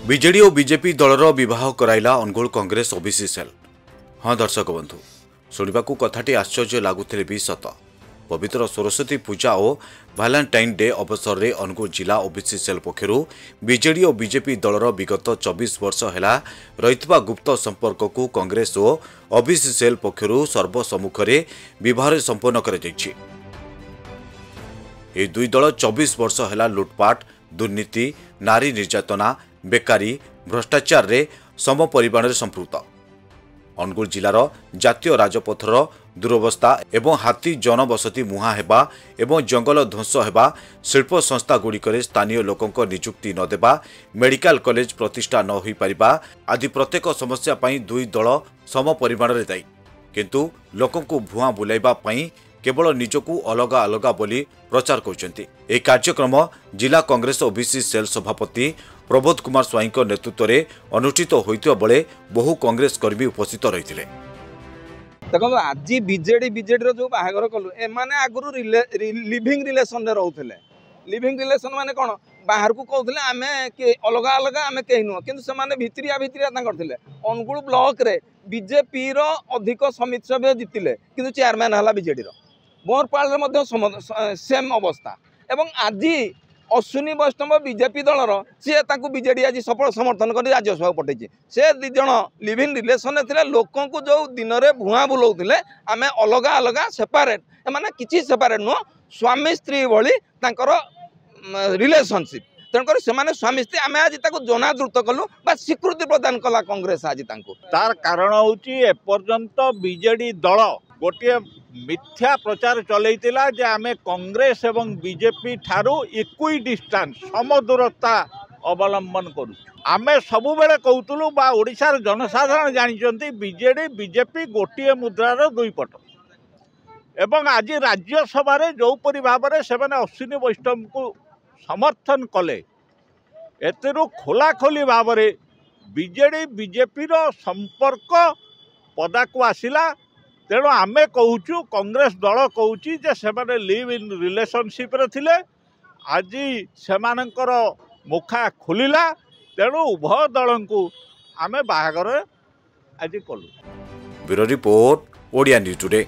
विजेडी और बीजेपी दलर विवाह कराइला अनुगोल कांग्रेस ओबीसी सेल। हाँ दर्शक बंधु, शुणा कथाटी आश्चर्य लगुले भी सत। पवित्र सरस्वती पूजा और भैलेंटाइन डे अवसर में अनुगोल जिला ओबीसी सेल पक्षर बीजेडी और बीजेपी दलर विगत 24 वर्ष है रही गुप्त संपर्क को कांग्रेस और ओबीसी सेल पक्षर सर्वसम्मुख में विवाह संपन्न कर दुई दल 24 वर्ष है लुटपाट, दुर्नीति, नारी निर्यातना, बेकारी, भ्रष्टाचार रे सम परिमाण संपृक्त। अनुगुल जिलार जातीय राजपथर दुरवस्था एवं हाथी जनबसती मुहा हेबा एवं जंगल ध्वंस हेबा, शिल्प संस्था गुड़िकर स्थानीय लोकों नियुक्ति नदेबा, मेडिकल कॉलेज प्रतिष्ठा न होई परिबा आदि प्रत्येक समस्या पई दुई दल सम परिमाण रे दायी, किंतु लोकों भुआ बुलाइबा पई केवल निजकू अलग अलग बोली प्रचार करछन्ती। ए कार्यक्रम जिला कांग्रेस ओबीसी सेल सभापति प्रबोध कुमार स्वाई नेतृत्व में अनुष्ठित होइतिबा बेले बहु कांग्रेस कर्मी उपस्थित रही। देखो आज बीजेडी जो बाहागर कलु एमाने आगुरु लिविंग रिलेशन रे रहउथिले। लिविंग रिलेशन माने कोन, बाहर को कहउथिले आमे के अलग अलग आमे केहि नुह, किंतु से माने भित्रिया तांकर थिले। अनुगुल ब्लॉक रे बीजेपी रो अधिक समिति सभ्य जितिले, किंतु चेयरमैन हला बीजेडी रो। बोरपाल रे मध्य सेम अवस्था। एवं आज अश्विनी वैष्णव बीजेपी दलर सी बीजेडी आज सफल समर्थन कर राज्यसभा पठे। से दिज लिविंग रिलेशन थे लोक जो दिन में भुआ बुलाऊे आम अलग अलग सेपारेट, एमाने किसी सेपारेट नुह, स्वामी स्त्री भली रिलेशनशिप। तेणुकर से स्वामी स्त्री आम आज जनादृत कलु बा स्वीकृति प्रदान कला कांग्रेस आज तार कारण हूँ एपर्यंत बीजेडी दल गोटे मिथ्या प्रचार चलैतिला जे आमे कांग्रेस एवं बीजेपी ठारू इक्वी डिस्टेंस समदूरता अवलंबन करू। आमे सबु बेले कहतलु बा ओडिशार जनसाधारण जानिचंती बीजेडी बीजेपी गोटे मुद्रार दुई पट। एवं आज राज्यसभा रे जो परि भाबरे सेमाने अश्विनी वैष्णव को समर्थन कले, एतेरु खोलाखोली भाबरे बीजेडी बीजेपी रो संपर्क पदा को आसिला। तेणु आमे कहूचु, कांग्रेस दल कहूची जे सेमाने लिव इन रिलेशनशिप रे थिले, आज सेमानकर मुखा खुलिला। तेणु उभय दल को आमे बाहागर आज कलु। Bureau report, Odia news today.